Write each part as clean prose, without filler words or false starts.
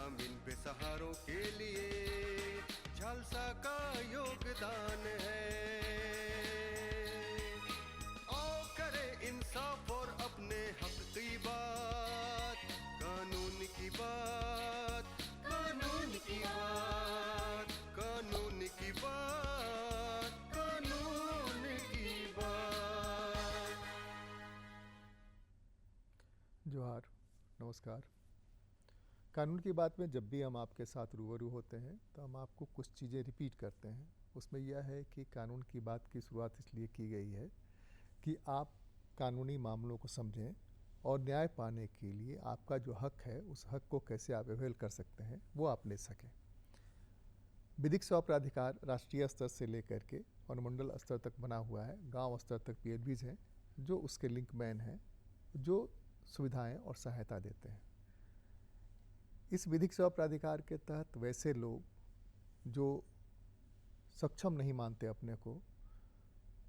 ग्रामीण बेसहारों के लिए झालसा का योगदान है। आओ करें इंसाफ और अपने हक की बात, कानून की बात, कानून की बात, कानून की बात, कानून की बात। जोहार, नमस्कार। कानून की बात में जब भी हम आपके साथ रूबरू होते हैं तो हम आपको कुछ चीज़ें रिपीट करते हैं। उसमें यह है कि कानून की बात की शुरुआत इसलिए की गई है कि आप कानूनी मामलों को समझें और न्याय पाने के लिए आपका जो हक है उस हक को कैसे आप अवेल कर सकते हैं वो आप ले सकें। विधिक सेवा प्राधिकार राष्ट्रीय स्तर से लेकर के अनुमंडल स्तर तक बना हुआ है। गांव स्तर तक PLBs हैं जो उसके लिंकमैन हैं, जो सुविधाएं और सहायता देते हैं। इस विधिक सेवा प्राधिकार के तहत वैसे लोग जो सक्षम नहीं मानते अपने को,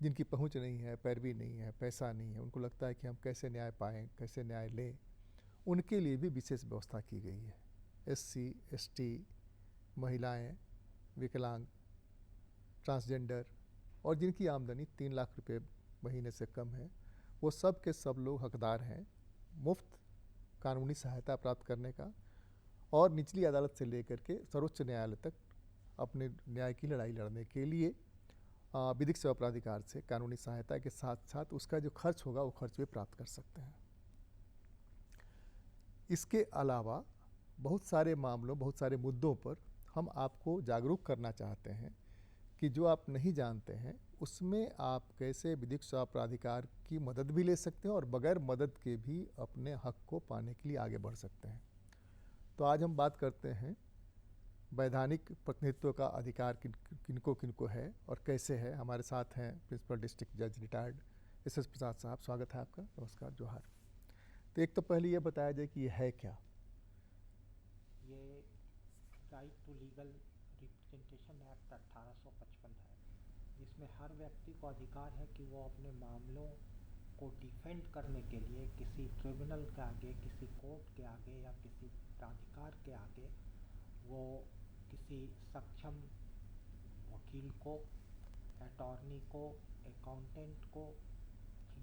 जिनकी पहुंच नहीं है, पैरवी नहीं है, पैसा नहीं है, उनको लगता है कि हम कैसे न्याय पाएँ, कैसे न्याय लें, उनके लिए भी विशेष व्यवस्था की गई है। SC, ST, महिलाएं, विकलांग, ट्रांसजेंडर और जिनकी आमदनी 3 लाख रुपए महीने से कम है, वो सब के सब लोग हकदार हैं मुफ्त कानूनी सहायता प्राप्त करने का और निचली अदालत से लेकर के सर्वोच्च न्यायालय तक अपने न्याय की लड़ाई लड़ने के लिए विधिक सेवा प्राधिकार से कानूनी सहायता के साथ साथ उसका जो खर्च होगा वो खर्च भी प्राप्त कर सकते हैं। इसके अलावा बहुत सारे मामलों, बहुत सारे मुद्दों पर हम आपको जागरूक करना चाहते हैं कि जो आप नहीं जानते हैं उसमें आप कैसे विधिक सेवा प्राधिकार की मदद भी ले सकते हैं और बगैर मदद के भी अपने हक को पाने के लिए आगे बढ़ सकते हैं। तो आज हम बात करते हैं वैधानिक प्रतिनिधित्व का अधिकार किनको किनको है और कैसे है। हमारे साथ हैं प्रिंसिपल डिस्ट्रिक्ट जज रिटायर्ड SS प्रसाद साहब। स्वागत है आपका। नमस्कार, जोहार। तो एक तो पहले ये बताया जाए कि ये है क्या। ये right to legal representation act 1855 है, जिसमें हर व्यक्ति को अधिकार है कि वो अपने मामलों को डिफेंड करने के लिए किसी ट्रिब्यूनल के आगे, किसी कोर्ट के आगे या किसी प्राधिकार के आगे वो किसी सक्षम वकील को, अटॉर्नी को, अकाउंटेंट को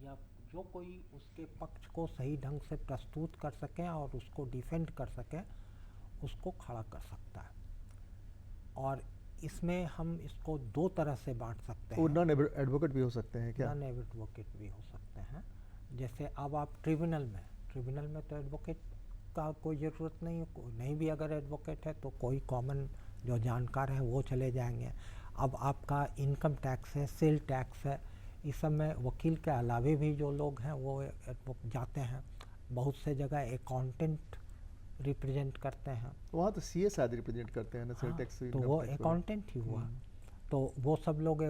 या जो कोई उसके पक्ष को सही ढंग से प्रस्तुत कर सकें और उसको डिफेंड कर सकें, उसको खड़ा कर सकता है। और इसमें हम इसको 2 तरह से बांट सकते हैं। नॉन एडवोकेट भी हो सकते हैं क्या? नॉन एडवोकेट भी हो सकते हैं। जैसे अब आप ट्रिब्यूनल में तो एडवोकेट का कोई ज़रूरत नहीं भी अगर एडवोकेट है तो कोई कॉमन जो जानकार है वो चले जाएंगे। अब आपका इनकम टैक्स है, सेल टैक्स है, इस सब में वकील के अलावे भी जो लोग हैं वो जाते हैं। बहुत से जगह अकाउंटेंट रिप्रेजेंट करते हैं। वहाँ तो CA शायद रिप्रेजेंट करते हैं ना, सेल टैक्स। तो वो अकाउंटेंट ही हुआ। तो वो सब लोग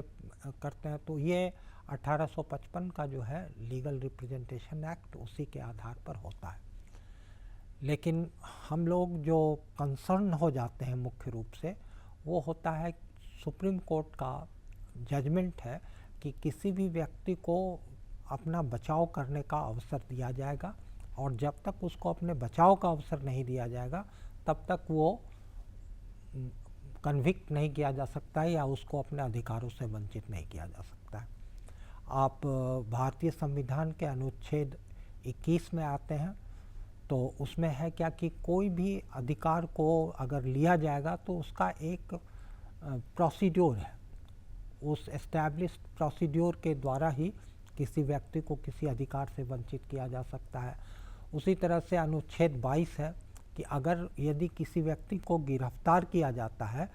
करते हैं। तो ये 1855 का जो है लीगल रिप्रेजेंटेशन एक्ट उसी के आधार पर होता है। लेकिन हम लोग जो कंसर्न हो जाते हैं मुख्य रूप से वो होता है सुप्रीम कोर्ट का जजमेंट है कि किसी भी व्यक्ति को अपना बचाव करने का अवसर दिया जाएगा और जब तक उसको अपने बचाव का अवसर नहीं दिया जाएगा तब तक वो कन्विक्ट नहीं किया जा सकता है या उसको अपने अधिकारों से वंचित नहीं किया जा सकता है। आप भारतीय संविधान के अनुच्छेद 21 में आते हैं तो उसमें है क्या कि कोई भी अधिकार को अगर लिया जाएगा तो उसका एक प्रोसीड्योर है। उस एस्टैब्लिश्ड प्रोसीड्योर के द्वारा ही किसी व्यक्ति को किसी अधिकार से वंचित किया जा सकता है। उसी तरह से अनुच्छेद 22 है कि अगर यदि किसी व्यक्ति को गिरफ्तार किया जाता है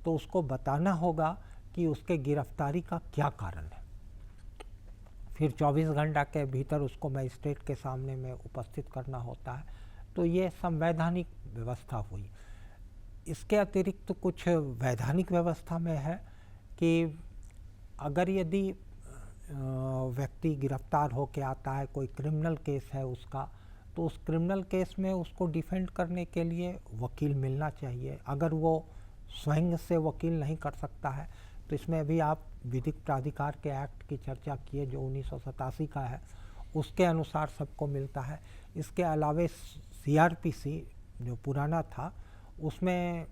तो उसको बताना होगा कि उसके गिरफ्तारी का क्या कारण है। फिर 24 घंटा के भीतर उसको मजिस्ट्रेट के सामने में उपस्थित करना होता है। तो ये संवैधानिक व्यवस्था हुई। इसके अतिरिक्त तो कुछ वैधानिक व्यवस्था में है कि अगर यदि व्यक्ति गिरफ्तार होकर आता है, कोई क्रिमिनल केस है उसका, तो उस क्रिमिनल केस में उसको डिफेंड करने के लिए वकील मिलना चाहिए। अगर वो स्वयं से वकील नहीं कर सकता है तो इसमें अभी आप विधिक प्राधिकार के एक्ट की चर्चा किए जो 1987 का है, उसके अनुसार सबको मिलता है। इसके अलावे CRPC जो पुराना था उसमें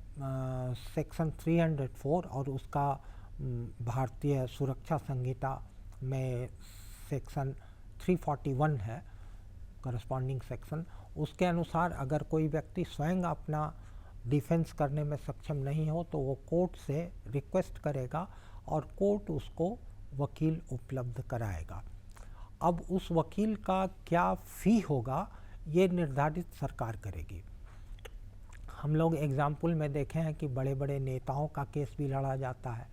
सेक्शन 304 और उसका भारतीय सुरक्षा संहिता में सेक्शन 341 है करस्पॉन्डिंग सेक्शन। उसके अनुसार अगर कोई व्यक्ति स्वयं अपना डिफेंस करने में सक्षम नहीं हो तो वो कोर्ट से रिक्वेस्ट करेगा और कोर्ट उसको वकील उपलब्ध कराएगा। अब उस वकील का क्या फ़ी होगा ये निर्धारित सरकार करेगी। हम लोग एग्ज़ाम्पल में देखे हैं कि बड़े बड़े नेताओं का केस भी लड़ा जाता है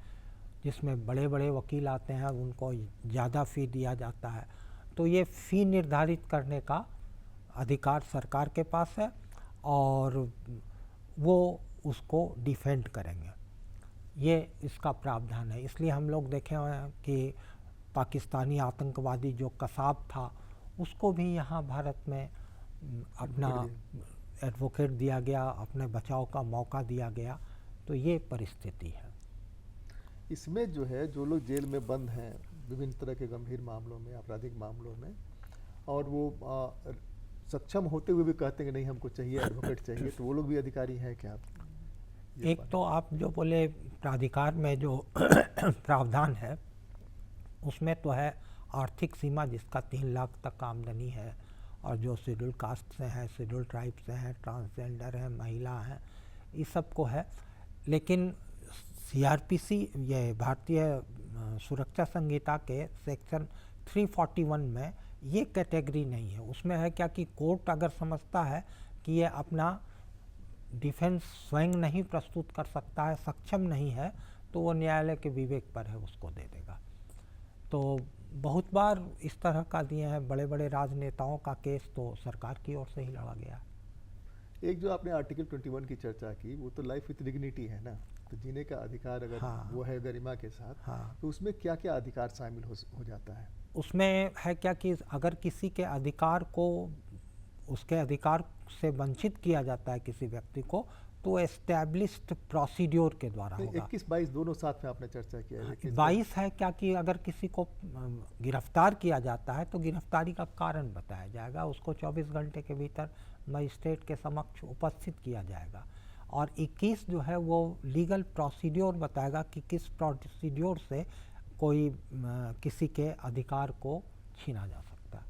जिसमें बड़े बड़े वकील आते हैं, उनको ज़्यादा फ़ी दिया जाता है। तो ये फ़ी निर्धारित करने का अधिकार सरकार के पास है और वो उसको डिफेंड करेंगे, ये इसका प्रावधान है। इसलिए हम लोग देखे हुए हैं कि पाकिस्तानी आतंकवादी जो कसाब था उसको भी यहाँ भारत में अपना एडवोकेट दिया गया, अपने बचाव का मौका दिया गया। तो ये परिस्थिति है। इसमें जो है जो लोग जेल में बंद हैं विभिन्न तरह के गंभीर मामलों में, आपराधिक मामलों में, और वो सक्षम होते हुए भी कहते हैं कि नहीं हमको चाहिए एडवोकेट चाहिए, तो वो लोग भी अधिकारी हैं क्या? एक तो आप जो बोले प्राधिकार में जो प्रावधान है उसमें तो है आर्थिक सीमा जिसका 3 लाख तक आमदनी है, और जो शेड्यूल कास्ट से हैं, शेड्यूल ट्राइब से हैं, ट्रांसजेंडर हैं, महिला हैं, इस सब को है। लेकिन CRPC ये भारतीय सुरक्षा संहिता के सेक्शन 341 में ये कैटेगरी नहीं है। उसमें है क्या कि कोर्ट अगर समझता है कि ये अपना डिफेंस स्वयं नहीं प्रस्तुत कर सकता है, सक्षम नहीं है, तो वो न्यायालय के विवेक पर है, उसको दे देगा। तो बहुत बार इस तरह का दिए हैं, बड़े बड़े राजनेताओं का केस तो सरकार की ओर से ही लड़ा गया। एक जो आपने आर्टिकल 21 की चर्चा की, वो तो लाइफ विथ डिग्निटी है ना, तो जीने का अधिकार अगर वो है गरिमा के साथ, तो उसमें क्या क्या अधिकार शामिल हो जाता है? उसमें है क्या कि अगर किसी के अधिकार को, उसके अधिकार से वंचित किया जाता है किसी व्यक्ति को, तो एस्टैब्लिश्ड प्रोसीड्योर के द्वारा होगा। 21-22 दोनों साथ में आपने चर्चा किया है। 22 है क्या कि अगर किसी को गिरफ्तार किया जाता है तो गिरफ्तारी का कारण बताया जाएगा, उसको 24 घंटे के भीतर मजिस्ट्रेट के समक्ष उपस्थित किया जाएगा। और 21 जो है वो लीगल प्रोसीड्योर बताएगा कि किस प्रोसीड्योर से कोई किसी के अधिकार को छीना जा सकता है।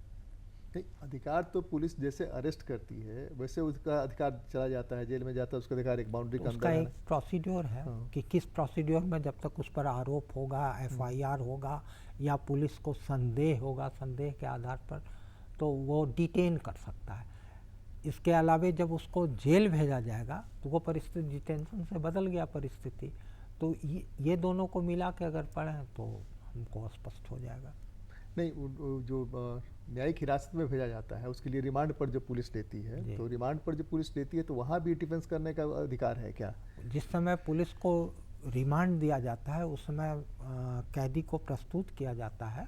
नहीं, अधिकार तो पुलिस जैसे अरेस्ट करती है वैसे उसका अधिकार चला जाता है, जेल में जाता है, उसका अधिकार एक बाउंड्री का अंदर है। उसका एक प्रोसीड्योर है कि किस प्रोसीड्योर में जब तक उस पर आरोप होगा, FIR होगा या पुलिस को संदेह होगा, संदेह के आधार पर तो वो डिटेन कर सकता है। इसके अलावा जब उसको जेल भेजा जाएगा तो वो परिस्थिति डिटेंशन से बदल गया परिस्थिति। तो ये दोनों को मिला के अगर पढ़ें तो हमको स्पष्ट हो जाएगा। नहीं, जो न्यायिक हिरासत में भेजा जाता है उसके लिए रिमांड पर जो पुलिस लेती है, तो रिमांड पर जो पुलिस लेती है तो वहाँ भी डिफेंस करने का अधिकार है क्या? जिस समय पुलिस को रिमांड दिया जाता है उस समय कैदी को प्रस्तुत किया जाता है,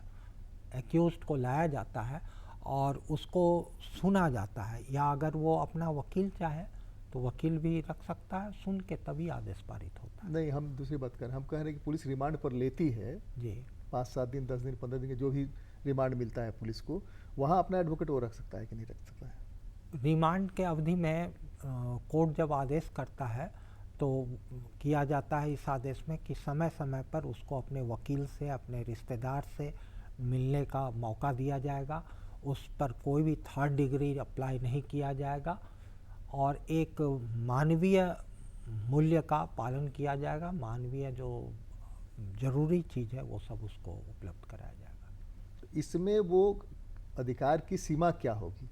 एक्यूज्ड को लाया जाता है और उसको सुना जाता है, या अगर वो अपना वकील चाहे तो वकील भी रख सकता है, सुन के तभी आदेश पारित होता है। नहीं, हम दूसरी बात कर रहे हैं, हम कह रहे हैं कि पुलिस रिमांड पर लेती है जी, 5-7 दिन, 10 दिन, 15 दिन के जो भी रिमांड मिलता है पुलिस को, वहाँ अपना एडवोकेट वो रख सकता है कि नहीं रख सकता है? रिमांड के अवधि में कोर्ट जब आदेश करता है तो किया जाता है इस आदेश में कि समय समय पर उसको अपने वकील से, अपने रिश्तेदार से मिलने का मौका दिया जाएगा, उस पर कोई भी 3rd डिग्री अप्लाई नहीं किया जाएगा और एक मानवीय मूल्य का पालन किया जाएगा। मानवीय जो जरूरी चीज़ है वो सब उसको उपलब्ध कराया जाएगा। इसमें वो अधिकार की सीमा क्या होगी?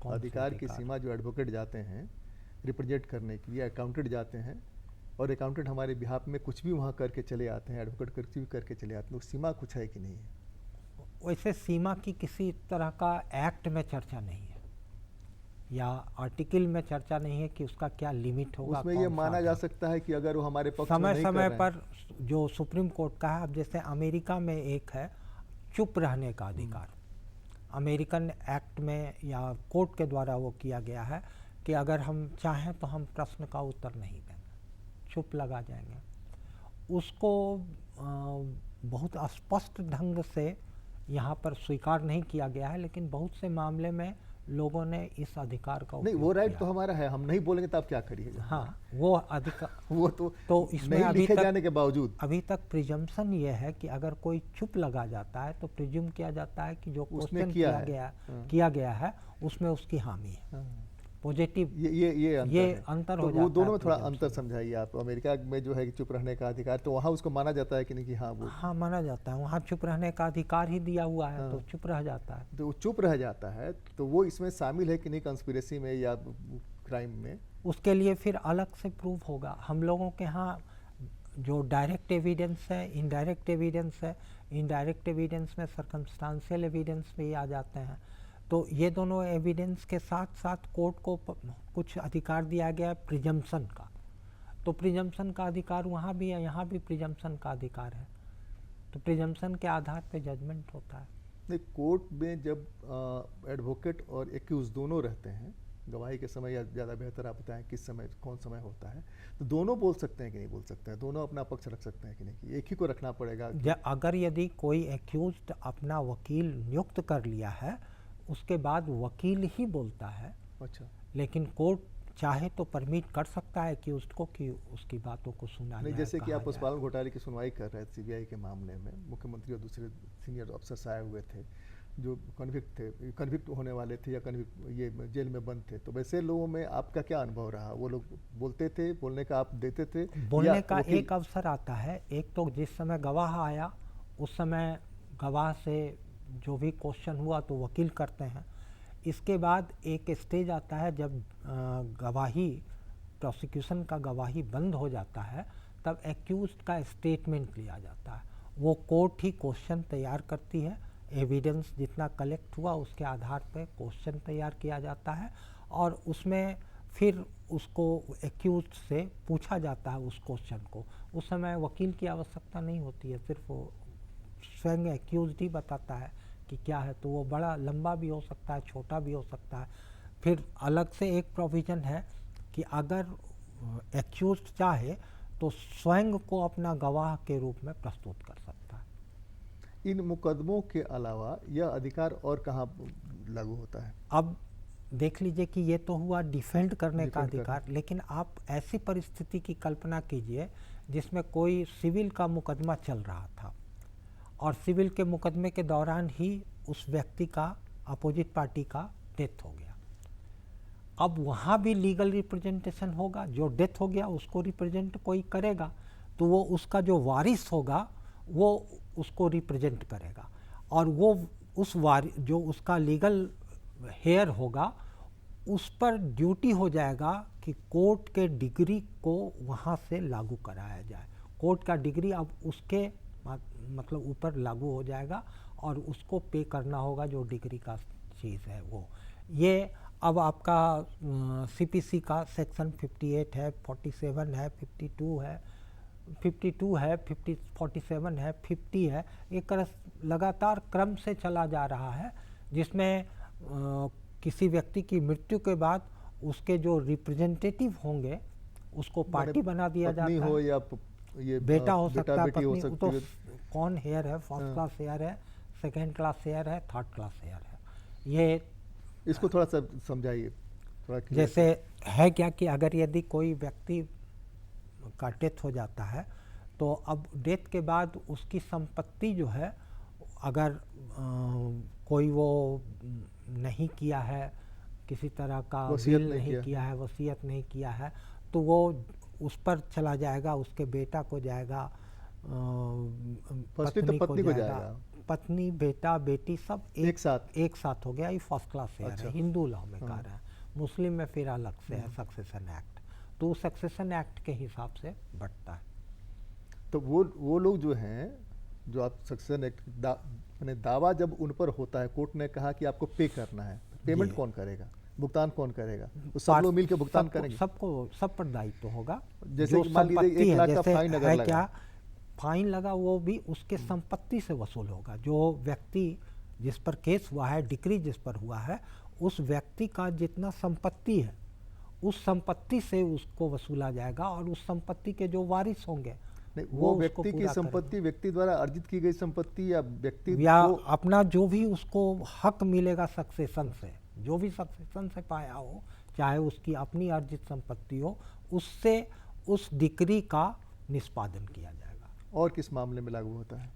अधिकार की सीमा जो एडवोकेट जाते हैं रिप्रेजेंट करने के लिए, अकाउंटेंट जाते हैं और अकाउंटेंट हमारे बिहाफ में कुछ भी वहाँ करके चले आते हैं, एडवोकेट कुछ भी करके चले आते हैं, तो सीमा कुछ है कि नहीं है? वैसे सीमा की किसी तरह का एक्ट में चर्चा नहीं है या आर्टिकल में चर्चा नहीं है कि उसका क्या लिमिट होगा। उसमें ये माना जा सकता है कि अगर वो हमारे पक्ष में नहीं समय पर जो सुप्रीम कोर्ट का है, अब जैसे अमेरिका में एक है चुप रहने का अधिकार, अमेरिकन एक्ट में या कोर्ट के द्वारा वो किया गया है कि अगर हम चाहें तो हम प्रश्न का उत्तर नहीं देंगे, चुप लगा जाएंगे। उसको बहुत स्पष्ट ढंग से यहाँ पर स्वीकार नहीं किया गया है, लेकिन बहुत से मामले में लोगों ने इस अधिकार का नहीं, उपयोग वो राइट किया तो है। हमारा है, हम नहीं बोलेंगे तो आप क्या करिएगा। हाँ, वो अधिकार वो तो इसमें नहीं अभी लिखे तक जाने के बावजूद अभी तक प्रिजम्पशन ये है कि अगर कोई चुप लगा जाता है तो प्रिज्यूम किया जाता है कि जो उसने क्वेश्चन किया किया है। गया है उसमें उसकी हामी है। हाँ। पॉजिटिव ये अंतर ये है। अंतर तो हो वो जाता दोनों है में थोड़ा presumption अंतर में। समझाइए आप। अमेरिका में जो है कि चुप रहने का अधिकार, तो वहाँ उसको माना जाता है कि नहीं कि हाँ वो हाँ, माना जाता है, वहाँ चुप रहने का अधिकार ही दिया हुआ है तो हाँ। चुप रह जाता है। तो वो चुप रह जाता है, तो वो इसमें शामिल है कि नहीं कंस्पिरेसी में या क्राइम में। उसके लिए फिर अलग से प्रूफ होगा। हम लोगों के यहाँ जो डायरेक्ट एविडेंस है, इनडायरेक्ट एविडेंस है, इनडायरेक्ट एविडेंस में सर्कमस्टांशियल एविडेंस भी आ जाते हैं। तो ये दोनों एविडेंस के साथ साथ कोर्ट को कुछ अधिकार दिया गया है प्रिजम्पशन का। तो प्रिजम्पशन का अधिकार वहाँ भी है, यहाँ भी प्रिजम्पशन का अधिकार है। तो प्रिजम्पशन के आधार पे जजमेंट होता है। नहीं, कोर्ट में जब एडवोकेट और एक्यूज दोनों रहते हैं, गवाही के समय या ज़्यादा बेहतर आप बताएं किस समय कौन समय होता है, तो दोनों बोल सकते हैं कि नहीं बोल सकते हैं, दोनों अपना पक्ष रख सकते हैं कि नहीं, कि एक ही को रखना पड़ेगा। अगर यदि कोई एक्यूज्ड अपना वकील नियुक्त कर लिया है उसके बाद वकील ही बोलता है। अच्छा, लेकिन कोर्ट चाहे तो परमिट कर सकता है कि उसको कि उसकी बातों को सुना नहीं जाए, जैसे कि कहा आप जाए। पशुपालन घोटाले की सुनवाई कर रहे थे सीबीआई के मामले में, मुख्यमंत्री और दूसरे सीनियर अफसर्स आए हुए थे जो कन्विक्ट होने वाले थे या कन्विक्ट ये जेल में बंद थे, तो वैसे लोगों में आपका क्या अनुभव रहा? वो लोग बोलते थे, बोलने का आप देते थे? बोलने का एक अवसर आता है। एक तो जिस समय गवाह आया उस समय गवाह से जो भी क्वेश्चन हुआ तो वकील करते हैं। इसके बाद एक स्टेज आता है जब गवाही, प्रोसिक्यूशन का गवाही बंद हो जाता है, तब एक्यूज्ड का स्टेटमेंट लिया जाता है। वो कोर्ट ही क्वेश्चन तैयार करती है, एविडेंस जितना कलेक्ट हुआ उसके आधार पर क्वेश्चन तैयार किया जाता है और उसमें फिर उसको एक्यूज्ड से पूछा जाता है उस क्वेश्चन को। उस समय वकील की आवश्यकता नहीं होती है, सिर्फ वो स्वयं एक्यूज्ड ही बताता है कि क्या है। तो वो बड़ा लंबा भी हो सकता है, छोटा भी हो सकता है। फिर अलग से एक प्रोविज़न है कि अगर एक्यूज्ड चाहे तो स्वयं को अपना गवाह के रूप में प्रस्तुत कर सकता है। इन मुकदमों के अलावा यह अधिकार और कहाँ लागू होता है? अब देख लीजिए कि ये तो हुआ डिफेंड करने का डिफेंड अधिकार, लेकिन आप ऐसी परिस्थिति की कल्पना कीजिए जिसमें कोई सिविल का मुकदमा चल रहा था और सिविल के मुकदमे के दौरान ही उस व्यक्ति का, अपोजिट पार्टी का डेथ हो गया। अब वहाँ भी लीगल रिप्रेजेंटेशन होगा, जो डेथ हो गया उसको रिप्रेजेंट कोई करेगा तो वो उसका जो वारिस होगा वो उसको रिप्रेजेंट करेगा और वो उस जो उसका लीगल हेयर होगा उस पर ड्यूटी हो जाएगा कि कोर्ट के डिग्री को वहाँ से लागू कराया जाए। कोर्ट का डिग्री अब उसके मतलब ऊपर लागू हो जाएगा और उसको पे करना होगा जो डिग्री का चीज़ है वो। ये अब आपका सीपीसी का सेक्शन 58 है, 47 है, 52 है, 47 है, 50 है। एक लगातार क्रम से चला जा रहा है जिसमें किसी व्यक्ति की मृत्यु के बाद उसके जो रिप्रेजेंटेटिव होंगे उसको पार्टी बना दिया जाता है। हो या ये बेटा हो सकता है, हो पत्नी, सकती तो है। कौन हेयर है, फर्स्ट क्लास हेयर है, सेकेंड क्लास हेयर है, थर्ड क्लास हेयर है। ये इसको थोड़ा सा समझाइए, थोड़ा clear जैसे है क्या कि अगर यदि कोई व्यक्ति का डेथ हो जाता है तो अब डेथ के बाद उसकी संपत्ति जो है, अगर कोई वो नहीं किया है, किसी तरह का वसीयत विल नहीं नहीं किया है, वसीयत नहीं किया है, तो वो उस पर चला जाएगा, उसके बेटा को जाएगा, फर्स्टली तो पत्नी को जाएगा। पत्नी, बेटा, बेटी सब एक साथ हो गया। ये फर्स्ट क्लास हेयर अच्छा। है, हिंदू लॉ में कह रहा है। मुस्लिम में फिर अलग से है सक्सेशन एक्ट, तो सक्सेशन एक्ट के हिसाब से बढ़ता है। तो वो लोग जो हैं, जो आप सक्सेशन एक्ट मैंने दावा जब उन पर होता है, कोर्ट ने कहा कि आपको पे करना है, पेमेंट कौन करेगा, भुगतान कौन करेगा? तो सब लोग मिलकर भुगतान करेंगे, सब पर दायित्व होगा। जैसे जो कि मान लीजिए संपत्ति 1 लाख का जैसे फाइन अगर है लगा, क्या फाइन लगा, वो भी उसके संपत्ति से वसूल होगा। जो व्यक्ति जिस पर केस हुआ है, डिक्री जिस पर हुआ है, उस व्यक्ति का जितना संपत्ति है उस संपत्ति से उसको वसूला जाएगा और उस संपत्ति के जो वारिस होंगे नहीं, वो वो उसको व्यक्ति की पूरा संपत्ति व्यक्ति द्वारा अर्जित की गई संपत्ति या व्यक्ति या को अपना जो भी उसको हक मिलेगा सक्सेशन से, जो भी सक्सेशन से पाया हो, चाहे उसकी अपनी अर्जित संपत्ति हो, उससे उस डिक्री का निष्पादन किया जाएगा। और किस मामले में लागू होता है?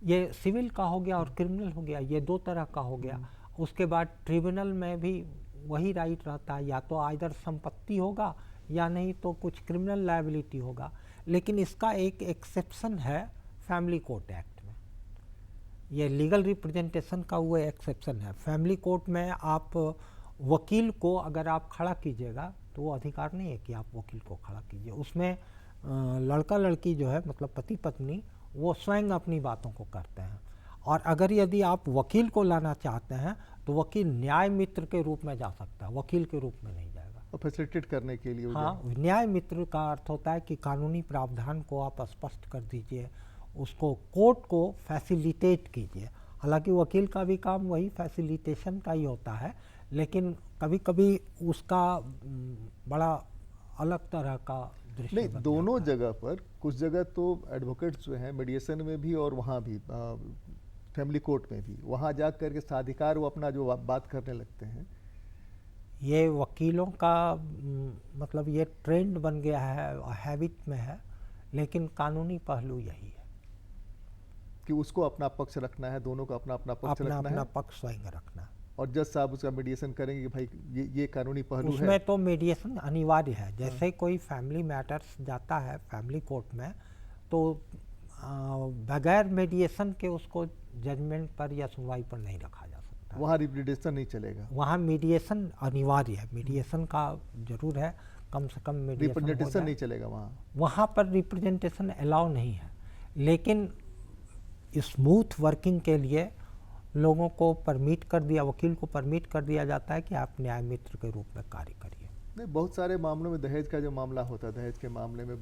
ये सिविल का हो गया और क्रिमिनल हो गया, ये दो तरह का हो गया। उसके बाद ट्रिब्यूनल में भी वही राइट रहता है, या तो आइदर संपत्ति होगा या नहीं तो कुछ क्रिमिनल लायबिलिटी होगा। लेकिन इसका एक एक्सेप्शन है फैमिली कोर्ट एक्ट में, ये लीगल रिप्रेजेंटेशन का वो एक्सेप्शन है। फैमिली कोर्ट में आप वकील को अगर आप खड़ा कीजिएगा तो वो अधिकार नहीं है कि आप वकील को खड़ा कीजिए। उसमें लड़का लड़की जो है, मतलब पति पत्नी, वो स्वयं अपनी बातों को करते हैं। और अगर यदि आप वकील को लाना चाहते हैं तो वकील न्याय मित्र के रूप में जा सकता है, वकील के रूप में नहीं जाएगा। और फैसिलिटेट करने के लिए हाँ, न्याय मित्र का अर्थ होता है कि कानूनी प्रावधान को आप स्पष्ट कर दीजिए, उसको कोर्ट को फैसिलिटेट कीजिए। हालांकि वकील का भी काम वही फैसिलिटेशन का ही होता है, लेकिन कभी कभी उसका बड़ा अलग तरह का दृश्य नहीं, बन दोनों जाता है। जगह पर, कुछ जगह तो एडवोकेट्स जो हैं मीडिएशन में भी और वहाँ भी फैमिली कोर्ट में भी, वहाँ जा करके साधिकार वो अपना जो बात करने लगते हैं। ये वकीलों का मतलब ये ट्रेंड बन गया है, हैबिट में है, लेकिन कानूनी पहलू यही है कि उसको अपना पक्ष रखना है, दोनों का अपना अपना पक्ष अपना रखना अपना है, पक्ष स्वयं रखना। और जज साहब उसका मीडिएशन करेंगे कि भाई ये कानूनी पहलू है। उसमें तो मीडिएशन अनिवार्य है। जैसे कोई फैमिली मैटर्स जाता है फैमिली कोर्ट में, तो बगैर मीडिएशन के उसको जजमेंट पर या सुनवाई पर नहीं रखा जा सकता। वहाँ रिप्रेजेंटेशन नहीं चलेगा, वहाँ मीडिएशन अनिवार्य है, मीडिएशन का जरूर है, कम से कम रिप्रेजेंटेशन नहीं चलेगा वहाँ पर रिप्रेजेंटेशन अलाउ नहीं है। लेकिन स्मूथ वर्किंग के लिए लोगों को परमिट कर दिया, वकील को परमिट कर दिया जाता है कि आप न्याय मित्र के रूप में कार्य करिए। नहीं, बहुत सारे मामलों में दहेज का जो मामला होता है, दहेज के मामले में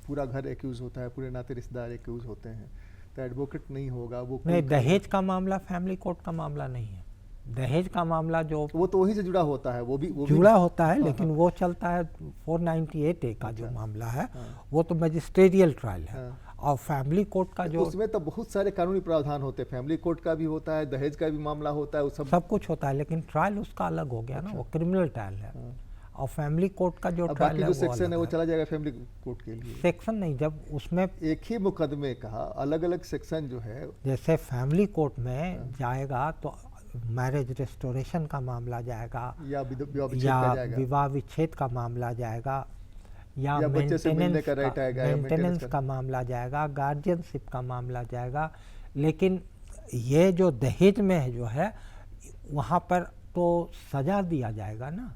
पूरा घर एक्यूज होता है, पूरे नाते रिश्तेदार एक्यूज होते हैं, तो एडवोकेट नहीं होगा वो। नहीं, दहेज का मामला फैमिली कोर्ट का मामला नहीं है। दहेज का मामला जो वो तो वही से जुड़ा होता है, वो भी जुड़ा होता है, लेकिन वो चलता है 498A का जो मामला है, वो तो मजिस्ट्रेरियल ट्रायल है। और फैमिली कोर्ट का जो, उसमें तो बहुत सारे कानूनी प्रावधान होते हैं, फैमिली कोर्ट का भी होता है, दहेज का भी मामला होता है, वो सब कुछ होता है, लेकिन ट्रायल उसका अलग हो गया ना, वो क्रिमिनल ट्रायल है। और फैमिली कोर्ट का जो ट्रायल बाकी है जो वो सेक्शन अलग है वो है। चला जाएगा फैमिली कोर्ट के लिए। सेक्शन नहीं, जब उसमें एक ही मुकदमे का अलग अलग सेक्शन जो है, जैसे फैमिली कोर्ट में जाएगा तो मैरिज रेस्टोरेशन का मामला जाएगा, या विवाह विच्छेद या का जाएगा, विवाह विच्छेद का मामला जाएगा, या बच्चे से मिलने का राइट आएगा, या मेंटेनेंस का मामला जाएगा, गार्जियनशिप का मामला जाएगा। लेकिन ये जो दहेज में है जो है, वहाँ पर तो सजा दिया जाएगा ना,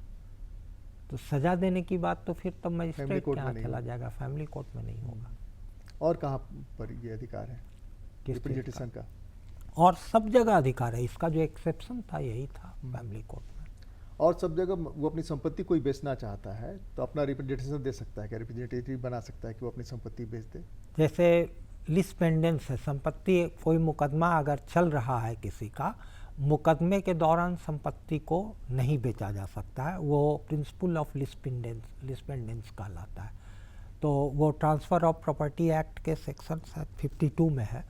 तो सजा देने की बात तो फिर तो मजिस्ट्रेट के यहाँ चला जाएगा, फैमिली कोर्ट में नहीं होगा। और कहाँ पर ये अधिकार है रिप्रेजेंटेशन का? और सब जगह अधिकार है, इसका जो एक्सेप्शन था यही था फैमिली कोर्ट में। और सब जगह वो अपनी संपत्ति कोई बेचना चाहता है तो अपना रिप्रेजेंटेशन दे सकता है, क्या रिप्रेजेंटेटिव बना सकता है कि वो अपनी संपत्ति बेच दे? जैसे लिस्पेंडेंस है, संपत्ति, कोई मुकदमा अगर चल रहा है किसी का, मुकदमे के दौरान संपत्ति को नहीं बेचा जा सकता है, वो प्रिंसिपल ऑफ लिस्पेंडेंस कहलाता है। तो वो ट्रांसफ़र ऑफ प्रॉपर्टी एक्ट के सेक्शन 52 में है,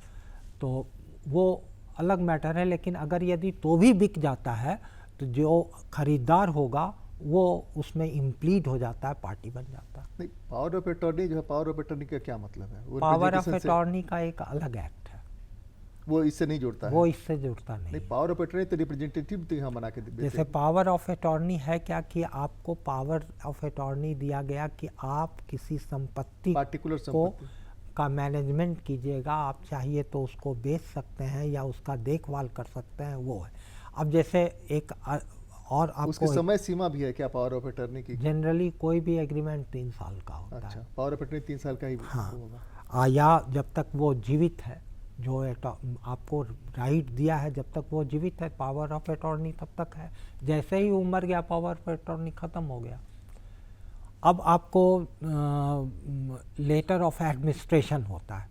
तो वो अलग मैटर है। लेकिन अगर यदि तो भी बिक जाता है तो जो खरीदार होगा वो उसमें इम्प्लीड हो जाता है, पार्टी बन जाता है। नहीं, पावर ऑफ अटॉर्नी जो है, पावर ऑफ अटॉर्नी का क्या मतलब है? पावर ऑफ अटॉर्नी का एक अलग एक्ट है, वो इससे नहीं जुड़ता है? वो इससे जुड़ता नहीं। पावर ऑफ अटॉर्नी तो रिप्रेजेंटेटिव तो यहाँ बना के देते हैं। जैसे पावर ऑफ अटॉर्नी है क्या, कि आपको पावर ऑफ अटॉर्नी दिया गया कि आप किसी संपत्ति पार्टिकुलर को संपत्ति का मैनेजमेंट कीजिएगा, आप चाहिए तो उसको बेच सकते हैं या उसका देखभाल कर सकते हैं, वो है। अब जैसे एक और आपको उसकी समय सीमा भी है क्या पावर ऑफ अटॉर्नी की? जनरली कोई भी एग्रीमेंट 3 साल का होता है। अच्छा, पावर ऑफ अटॉर्नी 3 साल का ही होगा। या जब तक वो जीवित है, जो आपको राइट दिया है, जब तक वो जीवित है पावर ऑफ अटॉर्नी तब तक है। जैसे ही उमर गया पावर ऑफ अटॉर्नी ख़त्म हो गया। अब आपको लेटर ऑफ एडमिनिस्ट्रेशन होता है,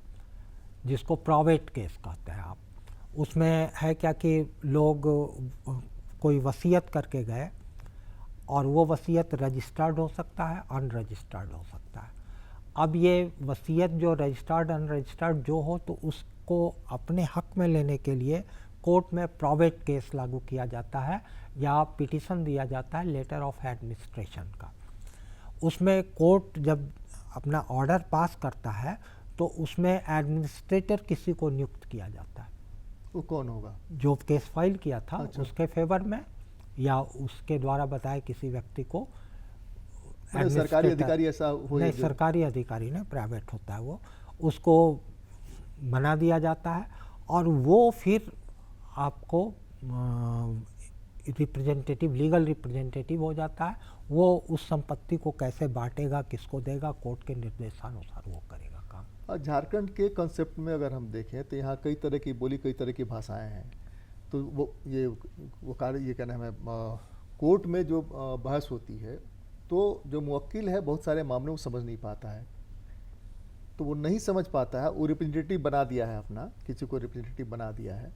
जिसको प्रोवेट केस कहते हैं आप। उसमें है क्या कि लोग कोई वसीयत करके गए और वो वसीयत रजिस्टर्ड हो सकता है, अनरजिस्टर्ड हो सकता है। अब ये वसीयत जो रजिस्टर्ड अनरजिस्टर्ड जो हो, तो उसको अपने हक में लेने के लिए कोर्ट में प्रोबेट केस लागू किया जाता है या पिटीशन दिया जाता है लेटर ऑफ एडमिनिस्ट्रेशन का। उसमें कोर्ट जब अपना ऑर्डर पास करता है तो उसमें एडमिनिस्ट्रेटर किसी को नियुक्त किया जाता है। वो कौन होगा? जो केस फाइल किया था अच्छा। उसके फेवर में या उसके द्वारा बताए किसी व्यक्ति को। मतलब सरकारी अधिकारी ऐसा हो? नहीं, सरकारी अधिकारी नहीं, प्राइवेट होता है वो, उसको बना दिया जाता है और वो फिर आपको रिप्रेजेंटेटिव, लीगल रिप्रेजेंटेटिव हो जाता है। वो उस संपत्ति को कैसे बांटेगा, किसको देगा, कोर्ट के निर्देशानुसार वो करेगा काम। झारखंड के कंसेप्ट में अगर हम देखें तो यहाँ कई तरह की बोली, कई तरह की भाषाएं हैं। तो ये क्या नाम है, कोर्ट में जो बहस होती है तो जो मुवक्किल है बहुत सारे मामलों को समझ नहीं पाता है, तो वो नहीं समझ पाता है। वो रिप्रेजेंटेटिव बना दिया है, अपना किसी को रिप्रेजेंटेटिव बना दिया है,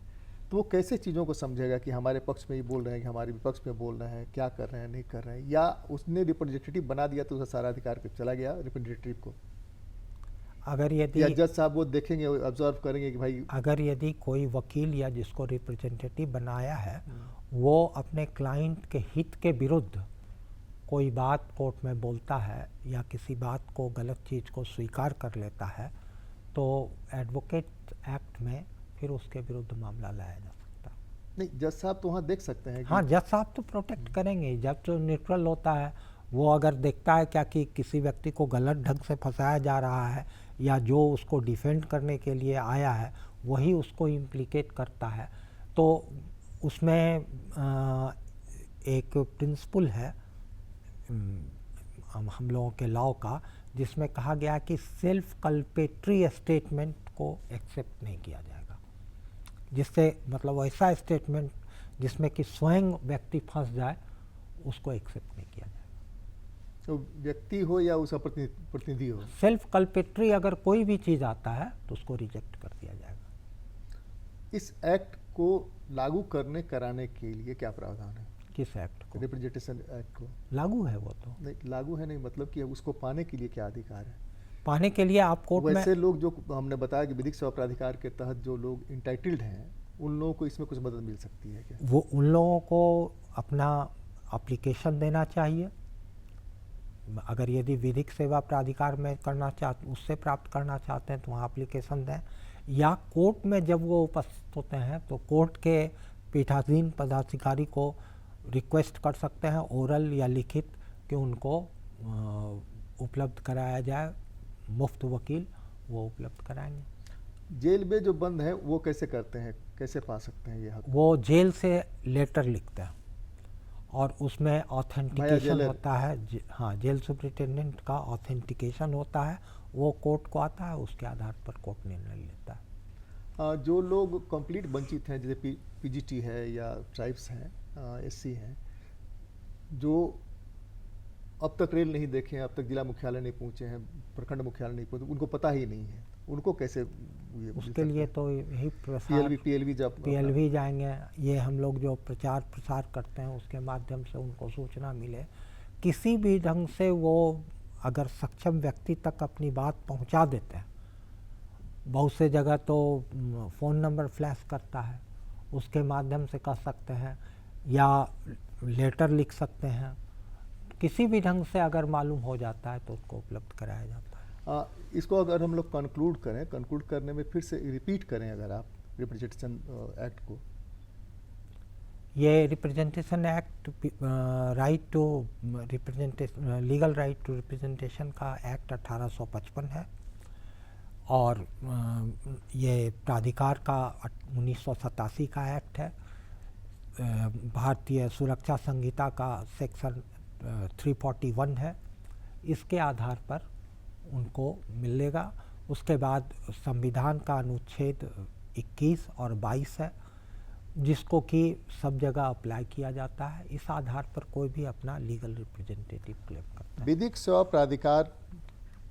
तो वो कैसे चीज़ों को समझेगा कि हमारे पक्ष में ये बोल रहे हैं कि हमारे विपक्ष में बोल रहे हैं, क्या कर रहे हैं, नहीं कर रहे हैं, या उसने रिप्रेजेंटेटिव बना दिया तो उसका सारा अधिकार चला गया रिप्रेजेंटेटिव को। अगर यदि या जज साहब वो देखेंगे, ऑब्जर्व करेंगे कि भाई, अगर यदि कोई वकील या जिसको रिप्रेजेंटेटिव बनाया है वो अपने क्लाइंट के हित के विरुद्ध कोई बात कोर्ट में बोलता है या किसी बात को, गलत चीज़ को स्वीकार कर लेता है, तो एडवोकेट एक्ट में फिर उसके विरुद्ध मामला लाया जा सकता है। नहीं, जज साहब तो वहाँ देख सकते हैं कि हाँ, जज साहब तो प्रोटेक्ट करेंगे। जब तो न्यूट्रल होता है, वो अगर देखता है क्या कि किसी व्यक्ति को गलत ढंग से फंसाया जा रहा है या जो उसको डिफेंड करने के लिए आया है वही उसको इम्प्लिकेट करता है, तो उसमें एक प्रिंसिपल है हम लोगों के लॉ का, जिसमें कहा गया कि सेल्फ कल्पेटरी स्टेटमेंट को एक्सेप्ट नहीं किया जाएगा। जिससे मतलब ऐसा स्टेटमेंट जिसमें कि स्वयं व्यक्ति फंस जाए, उसको एक्सेप्ट नहीं किया जाएगा। तो व्यक्ति हो या उसका प्रतिनिधि हो, सेल्फ कल्पेटरी अगर कोई भी चीज़ आता है तो उसको रिजेक्ट कर दिया जाएगा। इस एक्ट को लागू करने कराने के लिए क्या प्रावधान है? किस एक्ट को? रिप्रेजेंटेशन एक्ट को लागू है वो तो। नहीं, लागू है नहीं, मतलब कि उसको पाने के लिए क्या अधिकार है? पाने के लिए आप कोर्ट में, वैसे लोग जो हमने बताया कि विधिक सेवा प्राधिकार के तहत जो लोग इंटाइटल्ड हैं, उन लोगों को इसमें कुछ मदद मिल सकती है क्या? वो उन लोगों को अपना एप्लीकेशन देना चाहिए। अगर यदि विधिक सेवा प्राधिकार में करना चाहते, उससे प्राप्त करना चाहते हैं तो वहाँ एप्लीकेशन दें, या कोर्ट में जब वो उपस्थित होते हैं तो कोर्ट के पीठासीन पदाधिकारी को रिक्वेस्ट कर सकते हैं, ओरल या लिखित, कि उनको उपलब्ध कराया जाए मुफ्त वकील, वो उपलब्ध कराएंगे। जेल में जो बंद है वो कैसे करते हैं, कैसे पा सकते हैं ये हक? वो जेल से लेटर लिखते हैं और उसमें ऑथेंटिकेशन होता है। हाँ, जेल सुप्रिटेंडेंट का ऑथेंटिकेशन होता है, वो कोर्ट को आता है, उसके आधार पर कोर्ट निर्णय लेता है। जो लोग कंप्लीट वंचित हैं, जैसे पीजीटी है या ट्राइब्स हैं, एससी हैं, जो अब तक रेल नहीं देखे हैं, अब तक जिला मुख्यालय नहीं पहुंचे हैं, प्रखंड मुख्यालय नहीं पहुंचे, उनको पता ही नहीं है, उनको कैसे उसके लिए तो यही पीएलवी जाएंगे। ये हम लोग जो प्रचार प्रसार करते हैं उसके माध्यम से उनको सूचना मिले, किसी भी ढंग से वो अगर सक्षम व्यक्ति तक अपनी बात पहुंचा देते हैं। बहुत से जगह तो फ़ोन नंबर फ्लैश करता है, उसके माध्यम से कर सकते हैं, या लेटर लिख सकते हैं। किसी भी ढंग से अगर मालूम हो जाता है तो उसको उपलब्ध कराया जाता है। इसको अगर हम लोग कंक्लूड करें, कंक्लूड करने में फिर से रिपीट करें अगर आप रिप्रेजेंटेशन एक्ट को। ये representation act right to representation, legal right to representation का एक्ट 1855 है, और ये प्राधिकार का 1987 का एक्ट है। भारतीय सुरक्षा संहिता का सेक्शन 341 है। इसके आधार पर उनको मिलेगा। उसके बाद संविधान का अनुच्छेद 21 और 22 है, जिसको कि सब जगह अप्लाई किया जाता है। इस आधार पर कोई भी अपना लीगल रिप्रेजेंटेटिव क्लेम करता है। विधिक सेवा प्राधिकार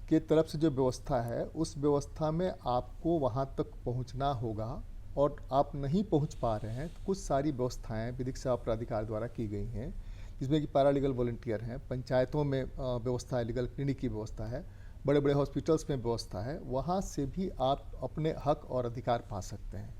के तरफ से जो व्यवस्था है, उस व्यवस्था में आपको वहाँ तक पहुँचना होगा, और आप नहीं पहुँच पा रहे हैं तो कुछ सारी व्यवस्थाएं विधिक सेवा प्राधिकार द्वारा की गई हैं, जिसमें कि पैरालीगल वॉलंटियर हैं, पंचायतों में व्यवस्था है, लीगल क्लिनिक की व्यवस्था है, बड़े बड़े हॉस्पिटल्स में व्यवस्था है। वहाँ से भी आप अपने हक और अधिकार पा सकते हैं।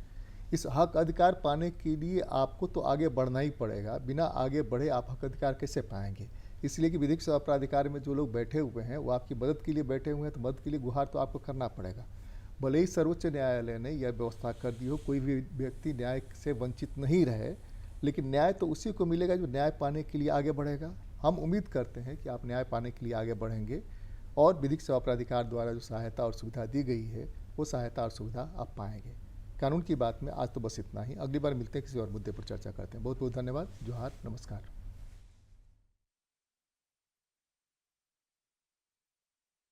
इस हक अधिकार पाने के लिए आपको तो आगे बढ़ना ही पड़ेगा, बिना आगे बढ़े आप हक अधिकार कैसे पाएंगे। इसलिए कि विधिक सेवा प्राधिकार में जो लोग बैठे हुए हैं वो आपकी मदद के लिए बैठे हुए हैं, तो मदद के लिए गुहार तो आपको करना पड़ेगा। भले ही सर्वोच्च न्यायालय ने यह व्यवस्था कर दी हो, कोई भी व्यक्ति न्याय से वंचित नहीं रहे, लेकिन न्याय तो उसी को मिलेगा जो न्याय पाने के लिए आगे बढ़ेगा। हम उम्मीद करते हैं कि आप न्याय पाने के लिए आगे बढ़ेंगे और विधिक सेवा प्राधिकार द्वारा जो सहायता और सुविधा दी गई है वो सहायता और सुविधा आप पाएंगे। कानून की बात में आज तो बस इतना ही। अगली बार मिलते हैं, किसी और मुद्दे पर चर्चा करते हैं। बहुत बहुत धन्यवाद। जोहार, नमस्कार।